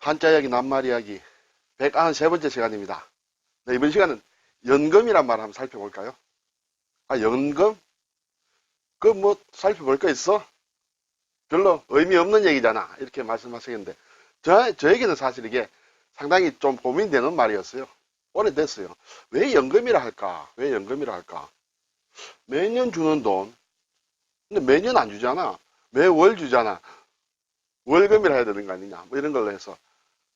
한자 이야기, 낱말 이야기 193번째 시간입니다. 네, 이번 시간은 연금이란 말 한번 살펴볼까요? 아, 연금? 그 뭐 살펴볼 거 있어? 별로 의미 없는 얘기잖아. 이렇게 말씀하시겠는데 저에게는 사실 이게 상당히 좀 고민되는 말이었어요. 오래됐어요. 왜 연금이라 할까? 왜 연금이라 할까? 매년 주는 돈. 근데 매년 안 주잖아. 매월 주잖아. 월금이라 해야 되는 거 아니냐. 뭐 이런 걸로 해서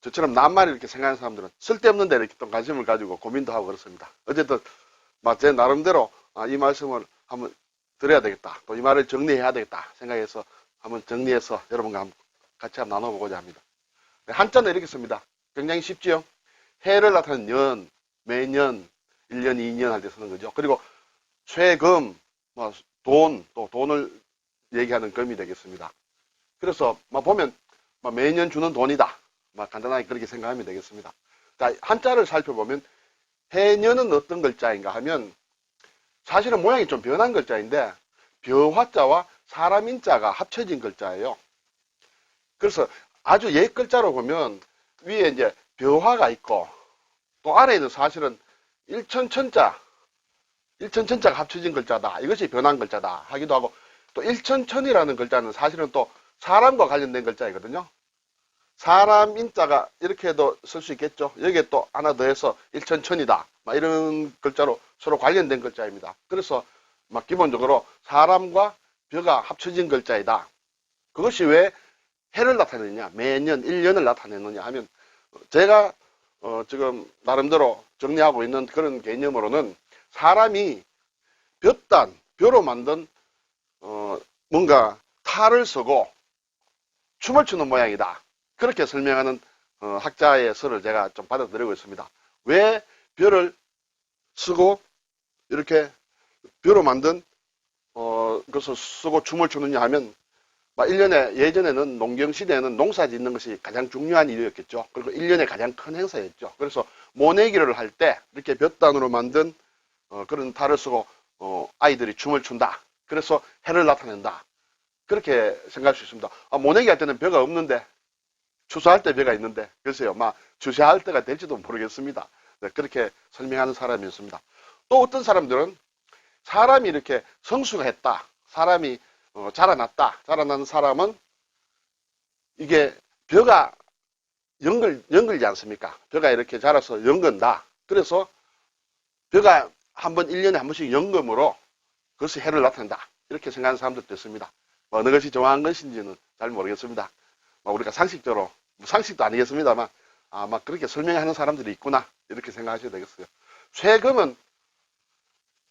저처럼 낱말을 이렇게 생각하는 사람들은 쓸데없는 데 이렇게 또 관심을 가지고 고민도 하고 그렇습니다. 어쨌든 제 나름대로 이 말씀을 한번 드려야 되겠다. 또 이 말을 정리해야 되겠다 생각해서 한번 정리해서 여러분과 같이 한번 나눠보고자 합니다. 한자는 이렇게 씁니다. 굉장히 쉽지요. 해를 나타내는 년, 매년, 1년, 2년 할 때 쓰는 거죠. 그리고 쇠금, 돈, 또 돈을 얘기하는 금이 되겠습니다. 그래서 보면 매년 주는 돈이다. 간단하게 그렇게 생각하면 되겠습니다. 자, 한자를 살펴보면 해년은 어떤 글자인가 하면 사실은 모양이 좀 변한 글자인데 벼화자와 사람 인자가 합쳐진 글자예요. 그래서 아주 옛 글자로 보면 위에 이제 벼화가 있고 또 아래에는 사실은 일천천자가 합쳐진 글자다. 이것이 변한 글자다 하기도 하고 또 일천천이라는 글자는 사실은 또 사람과 관련된 글자이거든요. 사람 인자가 이렇게도 쓸 수 있겠죠. 여기에 또 하나 더해서 일천천이다. 이런 글자로 서로 관련된 글자입니다. 그래서 기본적으로 사람과 벼가 합쳐진 글자이다. 그것이 왜 해를 나타내느냐, 매년 1년을 나타내느냐 하면 제가 지금 나름대로 정리하고 있는 그런 개념으로는 사람이 벼로 만든 뭔가 탈을 쓰고 춤을 추는 모양이다. 그렇게 설명하는 학자의 설을 제가 좀 받아들이고 있습니다. 왜 벼를 쓰고 이렇게 벼로 만든 것을 쓰고 춤을 추느냐 하면 1년에 예전에는 농경시대에는 농사 짓는 것이 가장 중요한 일이었겠죠. 그리고 1년에 가장 큰 행사였죠. 그래서 모내기를 할 때 이렇게 볕단으로 만든 그런 탈을 쓰고 아이들이 춤을 춘다. 그래서 해를 나타낸다. 그렇게 생각할 수 있습니다. 모내기 할 때는 벼가 없는데 추수할 때 벼가 있는데 글쎄요. 추수할 때가 될지도 모르겠습니다. 네, 그렇게 설명하는 사람이었습니다. 또 어떤 사람들은 사람이 이렇게 성수가 했다. 사람이 자라난 사람은 이게 벼가 연글지 않습니까? 벼가 이렇게 자라서 연근다. 그래서 벼가 1년에 한 번씩 연금으로 그것이 해를 나타낸다. 이렇게 생각하는 사람들도 있습니다. 어느 것이 정확한 것인지는 잘 모르겠습니다. 우리가 상식적으로, 상식도 아니겠습니다만, 그렇게 설명하는 사람들이 있구나. 이렇게 생각하셔야 되겠어요. 쇠금은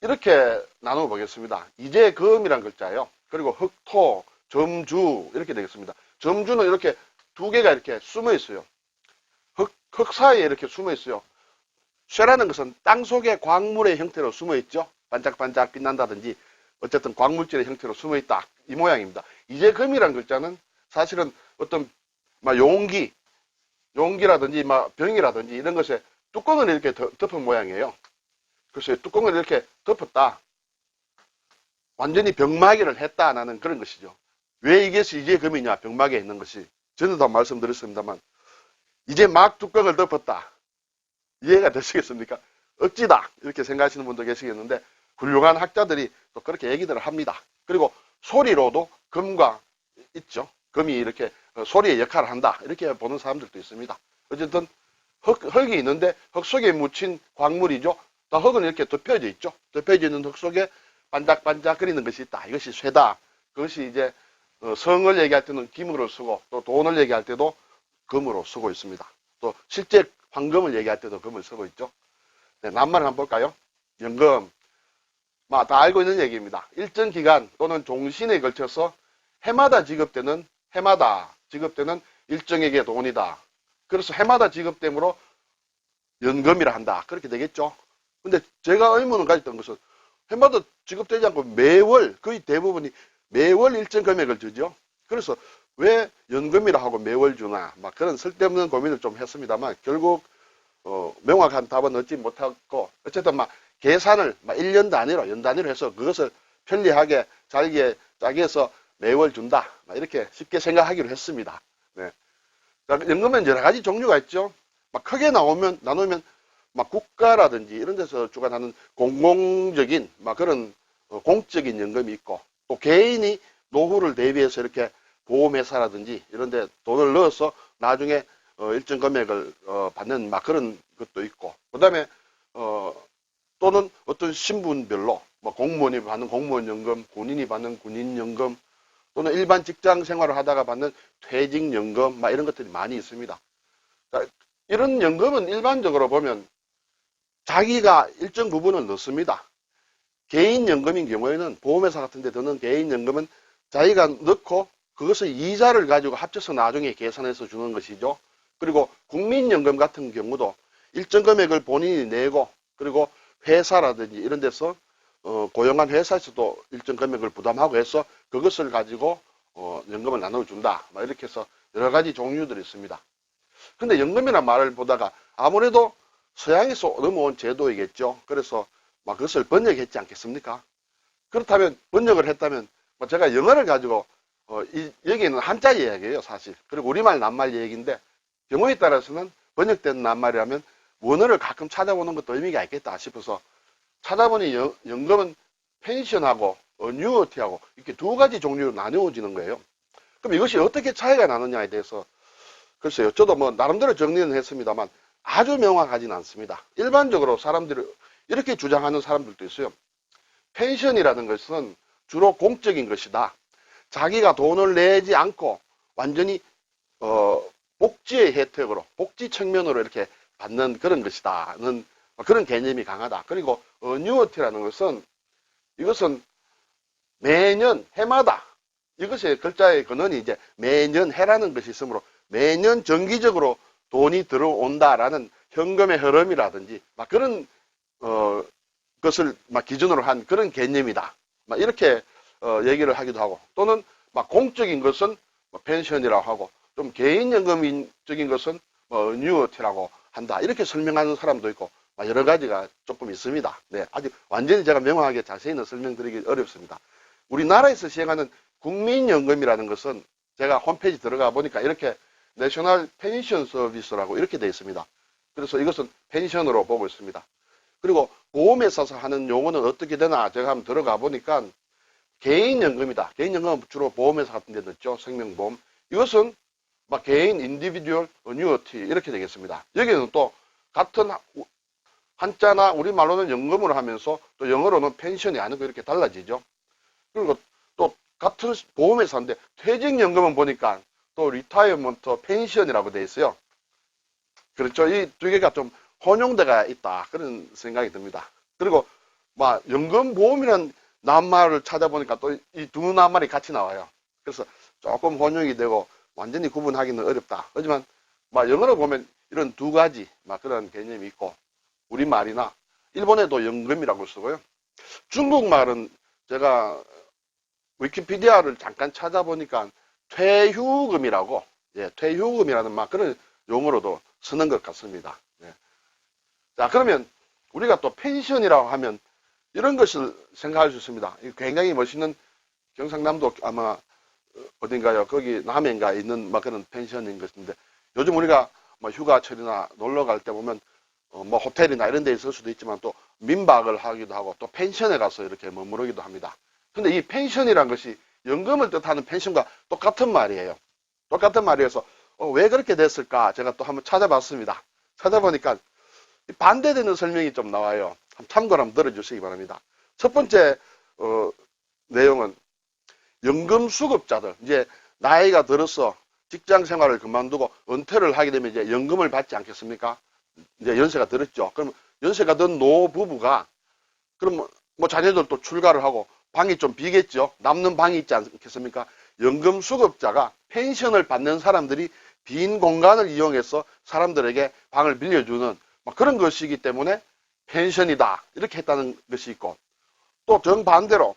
이렇게 나누어 보겠습니다. 이재금이란 글자예요. 그리고 흑토, 점주, 이렇게 되겠습니다. 점주는 이렇게 두 개가 이렇게 숨어 있어요. 흙 사이에 이렇게 숨어 있어요. 쇠라는 것은 땅 속의 광물의 형태로 숨어 있죠. 반짝반짝 빛난다든지, 어쨌든 광물질의 형태로 숨어 있다. 이 모양입니다. 이재금이란 글자는 사실은 어떤 용기라든지 병이라든지 이런 것에 뚜껑을 이렇게 덮은 모양이에요. 그래서 뚜껑을 이렇게 덮었다. 완전히 병마개를 했다라는 그런 것이죠. 왜 이것이 이재금이냐, 병마개에 있는 것이. 전에도 다 말씀드렸습니다만 이제 막 뚜껑을 덮었다. 이해가 되시겠습니까? 억지다. 이렇게 생각하시는 분도 계시겠는데 훌륭한 학자들이 또 그렇게 얘기들을 합니다. 그리고 소리로도 금과 있죠. 금이 이렇게 소리의 역할을 한다. 이렇게 보는 사람들도 있습니다. 어쨌든 흙이 있는데 흙 속에 묻힌 광물이죠. 또 흙은 이렇게 덮여져 있죠. 덮여져 있는 흙 속에 반짝반짝거리는 것이 있다. 이것이 쇠다. 그것이 이제 성을 얘기할 때는 김으로 쓰고 또 돈을 얘기할 때도 금으로 쓰고 있습니다. 또 실제 황금을 얘기할 때도 금을 쓰고 있죠. 네, 낱말을 한번 볼까요? 연금. 다 알고 있는 얘기입니다. 일정 기간 또는 종신에 걸쳐서 해마다 지급되는 일정에게 돈이다. 그래서 해마다 지급되므로 연금이라 한다. 그렇게 되겠죠. 근데 제가 의문을 가졌던 것은 해마다 지급되지 않고 매월, 거의 대부분이 매월 일정 금액을 주죠. 그래서 왜 연금이라 하고 매월 주나 그런 쓸데없는 고민을 좀 했습니다만 결국 명확한 답은 얻지 못하고 어쨌든 계산을 1년 단위로 연 단위로 해서 그것을 편리하게 짜게 해서 매월 준다. 이렇게 쉽게 생각하기로 했습니다. 네. 자, 연금은 여러 가지 종류가 있죠. 막 크게 나누면 막 국가라든지 이런 데서 주관하는 공공적인 막 그런 공적인 연금이 있고, 또 개인이 노후를 대비해서 이렇게 보험회사라든지 이런 데 돈을 넣어서 나중에 일정 금액을 받는 막 그런 것도 있고, 그 다음에 또는 어떤 신분별로 뭐 공무원이 받는 공무원연금, 군인이 받는 군인연금, 또는 일반 직장 생활을 하다가 받는 퇴직연금 막 이런 것들이 많이 있습니다. 그러니까 이런 연금은 일반적으로 보면 자기가 일정 부분을 넣습니다. 개인연금인 경우에는 보험회사 같은 데 드는 개인연금은 자기가 넣고 그것을 이자를 가지고 합쳐서 나중에 계산해서 주는 것이죠. 그리고 국민연금 같은 경우도 일정 금액을 본인이 내고, 그리고 회사라든지 이런 데서 고용한 회사에서도 일정 금액을 부담하고 해서 그것을 가지고 연금을 나눠준다. 막 이렇게 해서 여러 가지 종류들이 있습니다. 근데 연금이라는 말을 보다가 아무래도 서양에서 넘어온 제도이겠죠. 그래서 막 그것을 번역했지 않겠습니까? 그렇다면 번역을 했다면 뭐 제가 영어를 가지고 여기는 한자 이야기예요, 사실. 그리고 우리말 낱말 얘기인데 경우에 따라서는 번역된 낱말이라면 원어를 가끔 찾아보는 것도 의미가 있겠다 싶어서 찾아보니 연금은 펜션하고 어뉴어티하고 이렇게 두 가지 종류로 나누어지는 거예요. 그럼 이것이 어떻게 차이가 나느냐에 대해서 글쎄요, 저도 뭐 나름대로 정리는 했습니다만 아주 명확하지는 않습니다. 일반적으로 사람들이 이렇게 주장하는 사람들도 있어요. 펜션이라는 것은 주로 공적인 것이다. 자기가 돈을 내지 않고 완전히 복지의 혜택으로, 복지 측면으로 이렇게 받는 그런 것이다는 그런 개념이 강하다. 그리고 어뉴어티라는 것은 이것은 매년 해마다, 이것의 글자의 근원이 이제 매년 해라는 것이 있으므로 매년 정기적으로 돈이 들어온다라는 현금의 흐름이라든지 막 그런 것을 막 기준으로 한 그런 개념이다. 막 이렇게 얘기를 하기도 하고, 또는 막 공적인 것은 뭐 펜션이라고 하고, 좀 개인연금적인 것은 뭐 어뉴어티라고 한다. 이렇게 설명하는 사람도 있고 여러 가지가 조금 있습니다. 네, 아직 완전히 제가 명확하게 자세히는 설명드리기 어렵습니다. 우리나라에서 시행하는 국민연금이라는 것은 제가 홈페이지 들어가 보니까 이렇게 내셔널 펜션 서비스라고 이렇게 되어 있습니다. 그래서 이것은 펜션으로 보고 있습니다. 그리고 보험회사에서 하는 용어는 어떻게 되나 제가 한번 들어가 보니까 개인연금이다. 개인연금은 주로 보험회사 같은 데 넣죠. 생명보험. 이것은 막 개인 인디비듀얼 어뉴어티 이렇게 되겠습니다. 여기는 또 같은 한자나 우리말로는 연금으로 하면서 또 영어로는 펜션이 아니고 이렇게 달라지죠. 그리고 또 같은 보험회사인데 퇴직연금은 보니까 또 리타이어먼트 펜션이라고 되어 있어요. 그렇죠. 이 두 개가 좀 혼용대가 있다. 그런 생각이 듭니다. 그리고 막 연금보험이라는 낱말을 찾아보니까 또 이 두 낱말이 같이 나와요. 그래서 조금 혼용이 되고 완전히 구분하기는 어렵다. 하지만 막 영어로 보면 이런 두 가지 막 그런 개념이 있고, 우리말이나 일본에도 연금이라고 쓰고요. 중국말은 제가 위키피디아를 잠깐 찾아보니까 퇴휴금이라고, 예, 퇴휴금이라는 막 그런 용어로도 쓰는 것 같습니다. 예. 자, 그러면 우리가 또 펜션이라고 하면 이런 것을 생각할 수 있습니다. 굉장히 멋있는 경상남도 아마 어딘가요? 거기 남해인가 있는 막 그런 펜션인 것인데, 요즘 우리가 뭐 휴가철이나 놀러 갈 때 보면 뭐 호텔이나 이런 데 있을 수도 있지만 또 민박을 하기도 하고 또 펜션에 가서 이렇게 머무르기도 합니다. 근데 이 펜션이란 것이 연금을 뜻하는 펜션과 똑같은 말이에요. 똑같은 말이어서 왜 그렇게 됐을까 제가 또 한번 찾아봤습니다. 찾아보니까 반대되는 설명이 좀 나와요. 참고로 한번 들어주시기 바랍니다. 첫 번째 내용은 연금수급자들, 이제 나이가 들어서 직장 생활을 그만두고 은퇴를 하게 되면 이제 연금을 받지 않겠습니까? 이제 연세가 들었죠. 그럼 연세가 든 노부부가 그럼 뭐 자녀들도 출가를 하고 방이 좀 비겠죠. 남는 방이 있지 않겠습니까? 연금수급자가 펜션을 받는 사람들이 빈 공간을 이용해서 사람들에게 방을 빌려주는 그런 것이기 때문에 펜션이다. 이렇게 했다는 것이 있고, 또 정반대로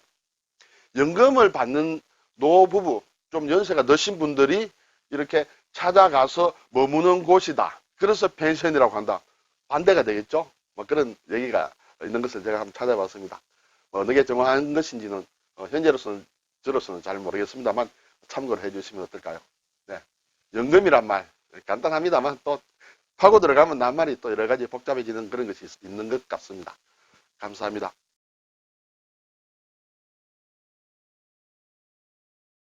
연금을 받는 노부부, 좀 연세가 드신 분들이 이렇게 찾아가서 머무는 곳이다. 그래서 펜션이라고 한다. 반대가 되겠죠? 그런 얘기가 있는 것을 제가 한번 찾아봤습니다. 어느 게 정확한 것인지는 현재로서는 저로서는 잘 모르겠습니다만 참고를 해주시면 어떨까요? 네. 연금이란 말 간단합니다만 또 파고 들어가면 낱말이 또 여러 가지 복잡해지는 그런 것이 있는 것 같습니다. 감사합니다.